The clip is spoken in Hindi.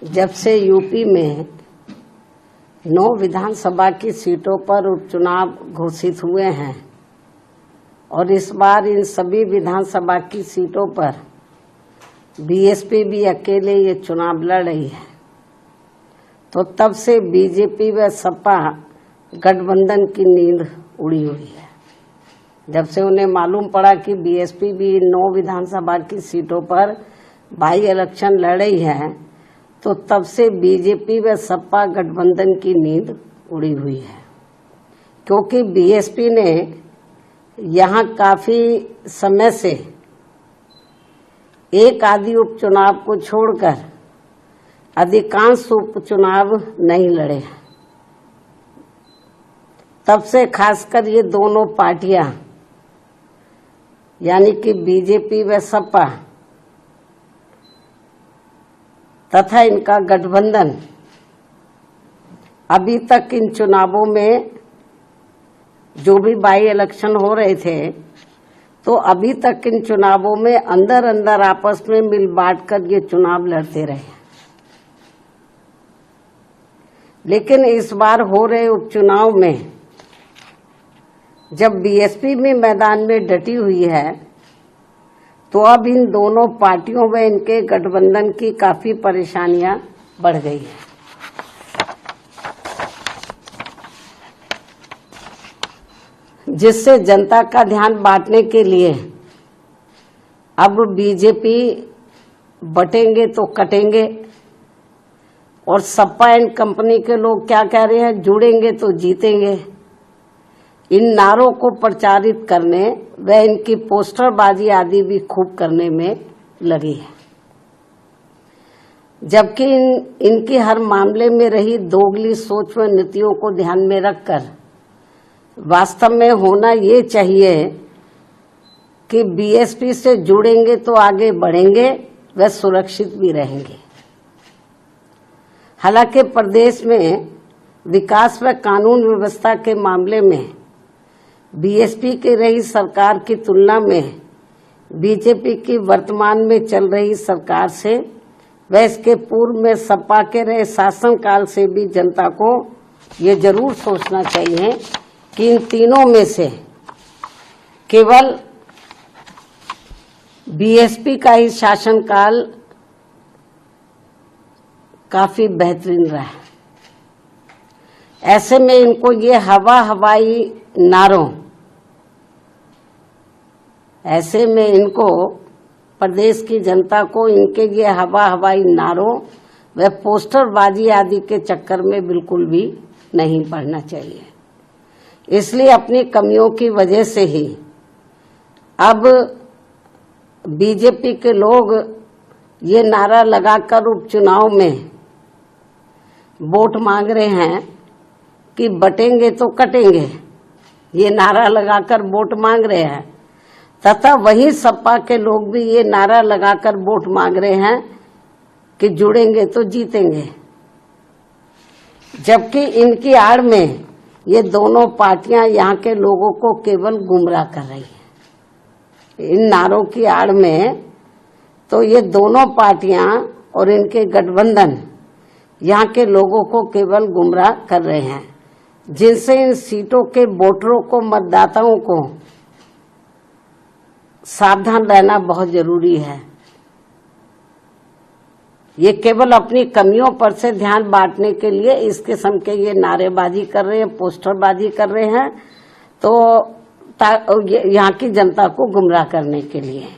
जब से यूपी में 9 विधानसभा की सीटों पर उपचुनाव घोषित हुए हैं और इस बार इन सभी विधानसभा की सीटों पर बीएसपी भी अकेले ये चुनाव लड़ रही है, तो तब से बीजेपी व सपा गठबंधन की नींद उड़ी हुई है। जब से उन्हें मालूम पड़ा कि बीएसपी भी 9 विधानसभा की सीटों पर बाई इलेक्शन लड़ रही है, तो तब से बीजेपी व सपा गठबंधन की नींद उड़ी हुई है, क्योंकि बीएसपी ने यहाँ काफी समय से एक आदि उपचुनाव को छोड़कर अधिकांश उपचुनाव नहीं लड़े। तब से खासकर ये दोनों पार्टियां यानी कि बीजेपी व सपा तथा इनका गठबंधन अभी तक इन चुनावों में जो भी बाई इलेक्शन हो रहे थे, तो अभी तक इन चुनावों में अंदर अंदर आपस में मिल बांट कर ये चुनाव लड़ते रहे। लेकिन इस बार हो रहे उपचुनाव में जब बीएसपी में मैदान में डटी हुई है, तो अब इन दोनों पार्टियों व इनके गठबंधन की काफी परेशानियां बढ़ गई है। जिससे जनता का ध्यान बांटने के लिए अब बीजेपी बटेंगे तो कटेंगे और सपा एंड कंपनी के लोग क्या कह रहे हैं, जुड़ेंगे तो जीतेंगे। इन नारों को प्रचारित करने व इनकी पोस्टरबाजी आदि भी खूब करने में लगी है, जबकि इनकी हर मामले में रही दोगली सोच व नीतियों को ध्यान में रखकर वास्तव में होना ये चाहिए कि बीएसपी से जुड़ेंगे तो आगे बढ़ेंगे व सुरक्षित भी रहेंगे। हालांकि प्रदेश में विकास व कानून व्यवस्था के मामले में बीएसपी की रही सरकार की तुलना में बीजेपी की वर्तमान में चल रही सरकार से व इसके पूर्व में सपा के रहे शासनकाल से भी जनता को ये जरूर सोचना चाहिए कि इन तीनों में से केवल बीएसपी का ही शासनकाल काफी बेहतरीन रहा है। ऐसे में इनको ये हवाई नारों, ऐसे में इनको प्रदेश की जनता को इनके ये हवाई नारों व पोस्टरबाजी आदि के चक्कर में बिल्कुल भी नहीं पड़ना चाहिए। इसलिए अपनी कमियों की वजह से ही अब बीजेपी के लोग ये नारा लगाकर उपचुनाव में वोट मांग रहे हैं कि बटेंगे तो कटेंगे, ये नारा लगाकर वोट मांग रहे हैं, तथा वही सपा के लोग भी ये नारा लगाकर वोट मांग रहे हैं कि जुड़ेंगे तो जीतेंगे। जबकि इनकी आड़ में ये दोनों पार्टियां यहाँ के लोगों को केवल गुमराह कर रही हैं। इन नारों की आड़ में तो ये दोनों पार्टियां और इनके गठबंधन यहाँ के लोगों को केवल गुमराह कर रहे हैं, जिनसे इन सीटों के वोटरों को, मतदाताओं को सावधान रहना बहुत जरूरी है। ये केवल अपनी कमियों पर से ध्यान बांटने के लिए इस किस्म के ये नारेबाजी कर रहे हैं, पोस्टरबाजी कर रहे हैं, तो यहाँ की जनता को गुमराह करने के लिए।